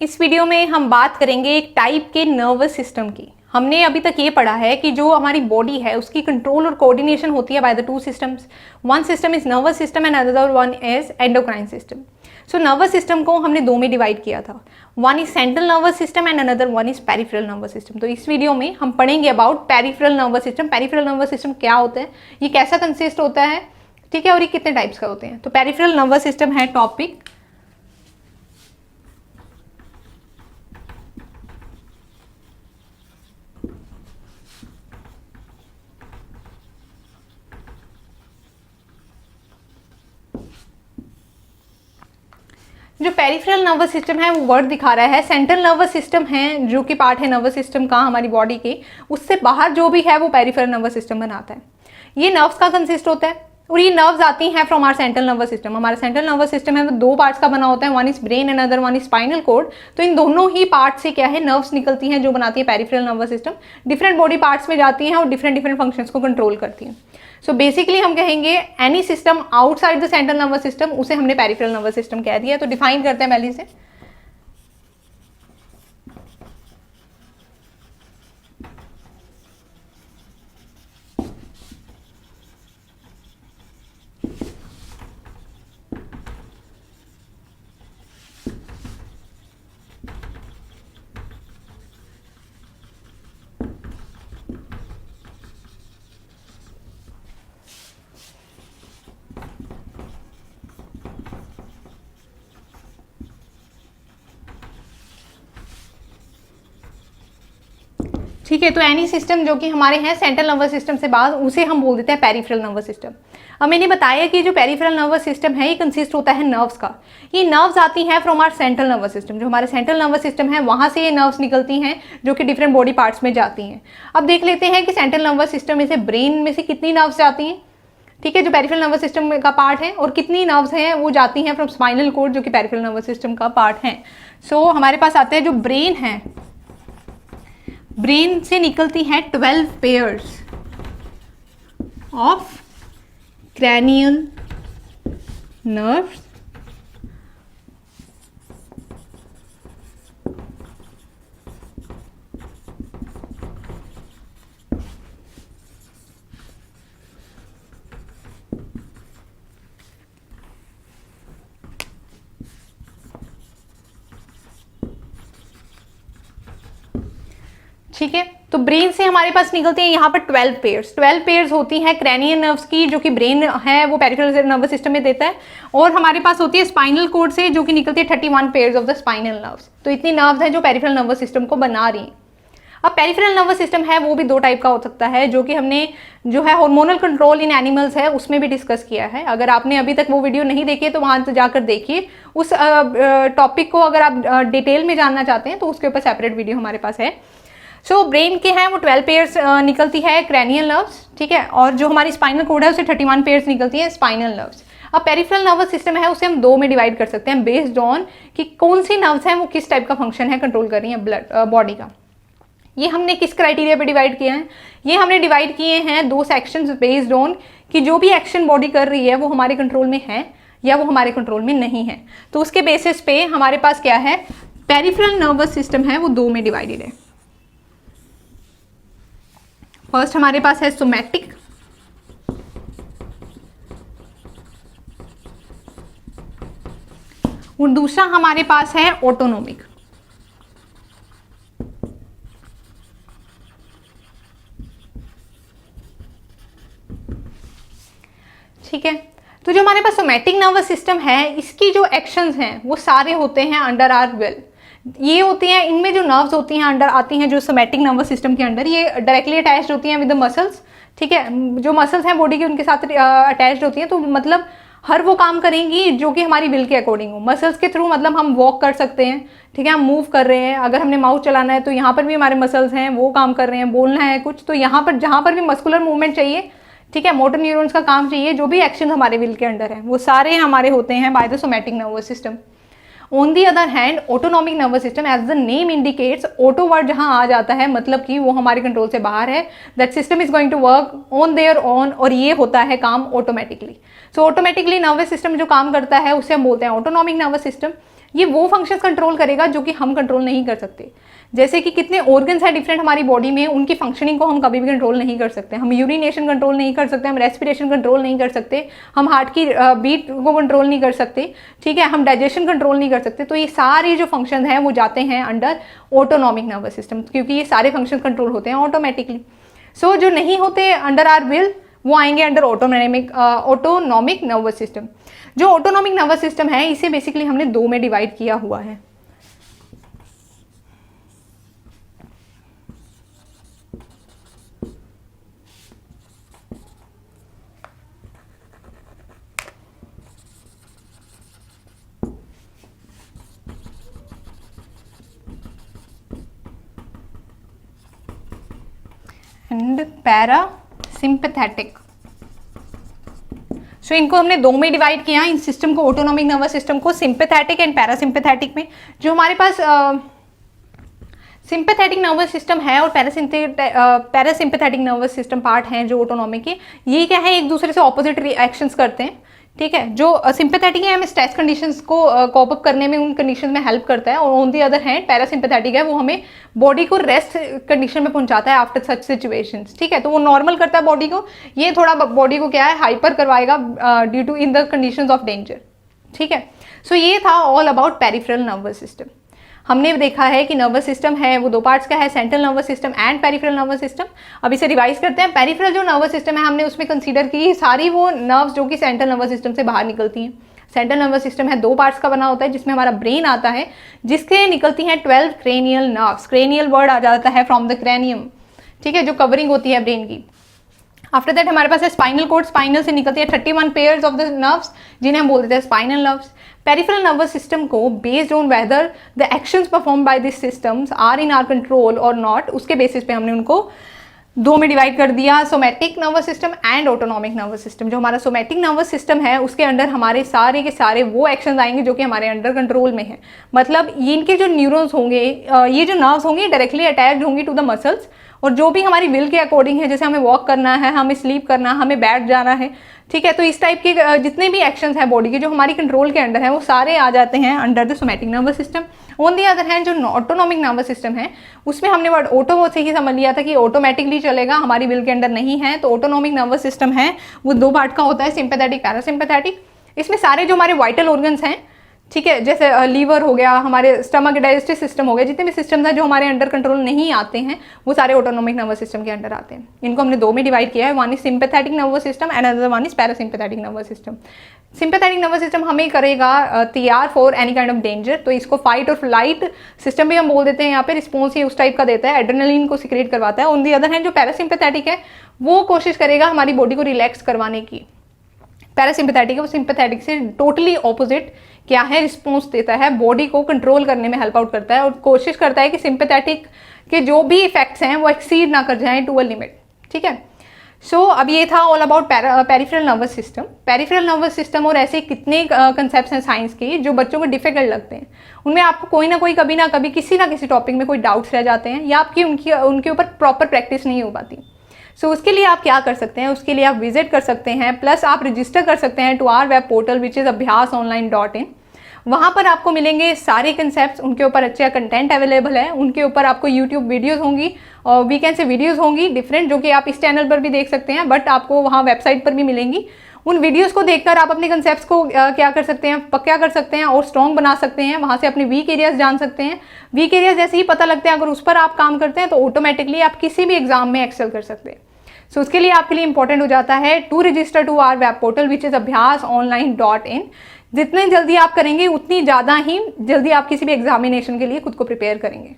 इस वीडियो में हम बात करेंगे एक टाइप के नर्वस सिस्टम की। हमने अभी तक ये पढ़ा है कि जो हमारी बॉडी है उसकी कंट्रोल और कोऑर्डिनेशन होती है by the two systems. One system is nervous system and other one is endocrine system. So nervous system को हमने दो में डिवाइड किया था, one is central nervous system and another one is peripheral nervous system. तो इस video में हम पढ़ेंगे about peripheral nervous system. Peripheral nervous system क्या होता है, ये कैसा कंसिस्ट होता है, ठीक है, और ये कितने टाइप्स का होते हैं। तो पेरिफेरल नर्वस सिस्टम है टॉपिक। जो पेरिफेरल नर्वस सिस्टम है वो वर्ड दिखा रहा है। सेंट्रल नर्वस सिस्टम है जो कि पार्ट है नर्वस सिस्टम का हमारी बॉडी के, उससे बाहर जो भी है वो पेरिफेरल नर्वस सिस्टम बनाता है। ये नर्व्स का कंसिस्ट होता है और ये नर्व्स आती हैं from our central nervous system. हमारा सेंट्रल नर्वस सिस्टम है वो दो पार्ट्स का बना होता है, one is brain and other one is spinal cord. तो इन दोनों ही पार्ट से क्या है, नर्व्स निकलती हैं जो बनाती है peripheral nervous system. Different body parts में जाती हैं और डिफरेंट डिफरेंट फंक्शंस को कंट्रोल करती हैं। सो बेसिकली हम कहेंगे any system outside the central nervous system उसे हमने पेरिफेरल नर्वस सिस्टम कह दिया। तो डिफाइन करते हैं पहले से। ठीक है, तो एनी सिस्टम जो कि हमारे हैं सेंट्रल नर्वस सिस्टम से बाद उसे हम बोल देते हैं पेरिफेरल नर्वस सिस्टम। अब मैंने बताया कि जो पेरिफेरल नर्वस सिस्टम है ये कंसिस्ट होता है नर्व्स का। ये नर्व्स आती हैं from our central nervous system. जो हमारे सेंट्रल नर्वस सिस्टम है वहाँ से ये नर्व्स निकलती हैं जो कि डिफरेंट बॉडी पार्ट्स में जाती हैं। अब देख लेते हैं कि सेंट्रल नर्वस सिस्टम में से ब्रेन में से कितनी नर्व्स जाती हैं, ठीक है, जो पेरिफेरल नर्वस सिस्टम का पार्ट है, और कितनी नर्व्स हैं वो जाती हैं फ्रॉम स्पाइनल कॉर्ड जो कि पेरिफेरल नर्वस सिस्टम का पार्ट है। सो हमारे पास आते हैं जो ब्रेन है, ब्रेन से निकलती हैं 12 पेयर्स ऑफ क्रैनियल नर्व्स ठीक है। तो ब्रेन से हमारे पास निकलती है यहाँ पर 12 पेयर्स। 12 पेयर्स होती हैं क्रैनियल नर्व्स की जो कि ब्रेन है वो पेरिफेरल नर्वस सिस्टम में देता है, और हमारे पास होती है स्पाइनल कॉर्ड से जो कि निकलती है 31 pairs of the spinal nerves. तो इतनी नर्व्स हैं जो पेरिफेरल नर्वस सिस्टम को बना रही हैं। अब पेरिफेरल नर्वस सिस्टम है वो भी दो टाइप का हो सकता है, जो कि हमने जो है हार्मोनल कंट्रोल इन एनिमल्स है उसमें भी डिस्कस किया है। अगर आपने अभी तक वो वीडियो नहीं देखी है तो वहां जाकर देखिए। उस टॉपिक को अगर आप डिटेल में जानना चाहते हैं तो उसके ऊपर सेपरेट वीडियो हमारे पास है। सो ब्रेन के हैं वो 12 पेयर्स निकलती है क्रैनियल नर्व्स, ठीक है, और जो हमारी स्पाइनल कॉर्ड है उसे 31 पेयर्स निकलती है स्पाइनल नर्व्स। अब पेरिफेरल नर्वस सिस्टम है उसे हम दो में डिवाइड कर सकते हैं बेस्ड ऑन कि कौन सी नर्व्स हैं वो किस टाइप का फंक्शन है कंट्रोल कर रही हैं ब्लड बॉडी का। ये हमने किस क्राइटेरिया पे डिवाइड किया है, ये हमने डिवाइड किए हैं दो सेक्शंस बेस्ड ऑन कि जो भी एक्शन बॉडी कर रही है वो हमारे कंट्रोल में है या वो हमारे कंट्रोल में नहीं है। तो उसके बेसिस पे हमारे पास क्या है, पेरिफेरल नर्वस सिस्टम है वो दो में डिवाइडेड है। फर्स्ट हमारे पास है सोमैटिक, और दूसरा हमारे पास है ऑटोनोमिक। ठीक है, तो जो हमारे पास सोमैटिक नर्वस सिस्टम है इसकी जो एक्शंस हैं वो सारे होते हैं अंडर आवर विल। ये होती हैं, इनमें जो नर्व्स होती हैं अंडर आती हैं जो सोमैटिक नर्वस सिस्टम के अंडर, ये डायरेक्टली अटैच्ड होती हैं विद द मसल्स, ठीक है, जो मसल्स हैं बॉडी के उनके साथ अटैच्ड होती हैं। तो मतलब हर वो काम करेंगी जो कि हमारी विल के अकॉर्डिंग हो। मसल्स के थ्रू मतलब हम वॉक कर सकते हैं, ठीक है, हम मूव कर रहे हैं, अगर हमने माउथ चलाना है तो यहाँ पर भी हमारे मसल्स हैं वो काम कर रहे हैं, बोलना है कुछ तो यहाँ पर जहाँ पर भी मस्कुलर मूवमेंट चाहिए, ठीक है, मोटर न्यूरॉन्स का काम चाहिए, जो भी एक्शन हमारे विल के अंडर है वो सारे हमारे होते हैं by the somatic nervous system. On the other hand autonomic nervous system as the name indicates, auto word जहां आ जाता है मतलब कि वो हमारे कंट्रोल से बाहर है, that system is going to work on their own, और ये होता है काम automatically. So automatically nervous system जो काम करता है उसे हम बोलते हैं ऑटोनॉमिक नर्वस सिस्टम। ये वो फंक्शंस कंट्रोल करेगा जो कि हम कंट्रोल नहीं कर सकते। जैसे कि कितने ऑर्गन्स हैं डिफरेंट हमारी बॉडी में, उनकी फंक्शनिंग को हम कभी भी कंट्रोल नहीं कर सकते। हम यूरिनेशन कंट्रोल नहीं कर सकते, हम रेस्पिरेशन कंट्रोल नहीं कर सकते, हम हार्ट की बीट को कंट्रोल नहीं कर सकते, ठीक है, हम डाइजेशन कंट्रोल नहीं कर सकते। तो ये सारे जो फंक्शन हैं वो जाते हैं अंडर ऑटोनॉमिक नर्वस सिस्टम, क्योंकि ये सारे फंक्शन कंट्रोल होते हैं ऑटोमेटिकली। सो जो नहीं होते अंडर आर विल वो आएंगे अंडर ऑटोनॉमिक नर्वस सिस्टम। जो ऑटोनॉमिक नर्वस सिस्टम है इसे बेसिकली हमने दो में डिवाइड किया हुआ है। And parasympathetic. सो इनको हमने दो में डिवाइड किया इन सिस्टम को, ऑटोनॉमिक नर्वस सिस्टम को, सिंपैथेटिक एंड पैरासिम्पैथेटिक में। जो हमारे पास सिंपैथेटिक नर्वस सिस्टम है और पैरासिम्पैथेटिक नर्वस सिस्टम पार्ट हैं जो ऑटोनॉमिक के, ये क्या है, एक दूसरे से ऑपोजिट रिएक्शंस करते हैं, ठीक है। जो सिंपैथेटिक है हमें स्ट्रेस कंडीशंस को कॉप अप करने में, उन कंडीशन में हेल्प करता है, और on the other hand parasympathetic है वो हमें बॉडी को रेस्ट कंडीशन में पहुंचाता है आफ्टर सच सिचुएशंस, ठीक है। तो वो नॉर्मल करता है बॉडी को, ये थोड़ा बॉडी को क्या है हाइपर करवाएगा due to in the conditions of danger, ठीक है। सो ये था all about peripheral nervous system. हमने देखा है कि नर्वस सिस्टम है वो दो पार्ट्स का है, central nervous system and peripheral nervous system. अब इसे रिवाइज करते हैं। पेरिफेरल जो नर्वस सिस्टम है हमने उसमें कंसीडर की सारी वो नर्व्स जो कि सेंट्रल नर्वस सिस्टम से बाहर निकलती हैं। सेंट्रल नर्वस सिस्टम है दो पार्ट्स का बना होता है, जिसमें हमारा ब्रेन आता है, जिसके निकलती हैं 12 क्रेनियल नर्व्स। क्रेनियल वर्ड आ जाता है फ्रॉम द क्रेनियम, ठीक है, जो कवरिंग होती है ब्रेन की। आफ्टर दैट हमारे पास है स्पाइनल कोड, स्पाइनल से निकलती है 31 पेयर्स ऑफ द नर्व्स, जिन्हें हम बोल देते हैं spinal nerves. Peripheral nervous system को based on whether the actions perform by this systems are in our control और नॉट, उसके बेसिस पे हमने उनको दो में डिवाइड कर दिया, somatic nervous system and autonomic nervous system. जो हमारा सोमैटिक नर्वस सिस्टम है उसके अंडर हमारे सारे के सारे वो एक्शंस आएंगे जो कि हमारे अंडर कंट्रोल में है। मतलब इनके जो न्यूरॉन्स होंगे, ये जो नर्व्स होंगे डायरेक्टली अटैच्ड होंगी टू द मसल्स, और जो भी हमारी विल के अकॉर्डिंग है, जैसे हमें वॉक करना है, हमें स्लीप करना है, हमें बैठ जाना है, ठीक है, तो इस टाइप के जितने भी एक्शंस हैं बॉडी के जो हमारी कंट्रोल के अंडर है वो सारे आ जाते हैं under the somatic nervous system. On the other hand जो ऑटोनॉमिक नर्वस सिस्टम है उसमें हमने वर्ड ऑटो से ही समझ लिया था कि ऑटोमेटिकली चलेगा, हमारी विल के अंडर नहीं है। तो ऑटोनॉमिक नर्वस सिस्टम है वो दो पार्ट का होता है, सिंपैथेटिक पैरासिम्पैथेटिक। इसमें सारे जो हमारे वाइटल ऑर्गन्स हैं, ठीक है, जैसे लीवर हो गया, हमारे स्टमक डाइजेस्टिव सिस्टम हो गया, जितने भी सिस्टम्स हैं जो हमारे अंडर कंट्रोल नहीं आते हैं वो सारे ऑटोनॉमिक नर्वस सिस्टम के अंडर आते हैं। इनको हमने दो में डिवाइड किया है, one is sympathetic nervous system and other one is parasympathetic nervous system. Sympathetic nervous system हमें करेगा तैयार for any kind of danger, तो इसको फाइट और फ्लाइट सिस्टम भी हम बोल देते हैं। यहाँ पे रिस्पॉन्स ये उस टाइप का देता है, एड्रेनलिन को सिक्रेट करवाता है। ऑन दी अदर हैंड जो पैरासिम्पैथेटिक है वो कोशिश करेगा हमारी बॉडी को रिलैक्स करवाने की। पैरासिम्पैथेटिक है वो सिंपैथेटिक से टोटली ऑपोजिट क्या है, रिस्पॉन्स देता है, बॉडी को कंट्रोल करने में हेल्प आउट करता है और कोशिश करता है कि सिंपैथेटिक के जो भी इफेक्ट्स हैं वो एक्सीड ना कर जाएं टू अ लिमिट, ठीक है। सो अब ये था all about peripheral nervous system. Peripheral nervous system और ऐसे कितने कंसेप्ट्स हैं साइंस के जो बच्चों को डिफिकल्ट लगते हैं, उनमें आपको कोई ना कोई कभी ना कभी किसी ना किसी टॉपिक में कोई डाउट्स रह जाते हैं या आपकी उनके ऊपर प्रॉपर प्रैक्टिस नहीं हो पाती। सो उसके लिए आप क्या कर सकते हैं, उसके लिए आप विजिट कर सकते हैं, प्लस आप रजिस्टर कर सकते हैं to our web portal which is abhyasonline.in। वहाँ पर आपको मिलेंगे सारे कंसेप्ट, उनके ऊपर अच्छा कंटेंट अवेलेबल है, उनके ऊपर आपको यूट्यूब वीडियोज़ होंगी और वीकेंड से वीडियोज़ होंगी डिफरेंट, जो कि आप इस चैनल पर भी देख सकते हैं, बट आपको वहाँ वेबसाइट पर भी मिलेंगी। उन वीडियोस को देखकर आप अपने कंसेप्ट्स को क्या कर सकते हैं, पक्का कर सकते हैं और स्ट्रॉन्ग बना सकते हैं। वहाँ से अपने वीक एरियाज जान सकते हैं। वीक एरियाज जैसे ही पता लगते हैं, अगर उस पर आप काम करते हैं तो ऑटोमेटिकली आप किसी भी एग्जाम में एक्सेल कर सकते हैं। सो उसके लिए आपके लिए इंपॉर्टेंट हो जाता है to register to our web portal which is abhyasonline.in। जितने जल्दी आप करेंगे उतनी ज़्यादा ही जल्दी आप किसी भी एग्जामिनेशन के लिए खुद को प्रिपेयर करेंगे।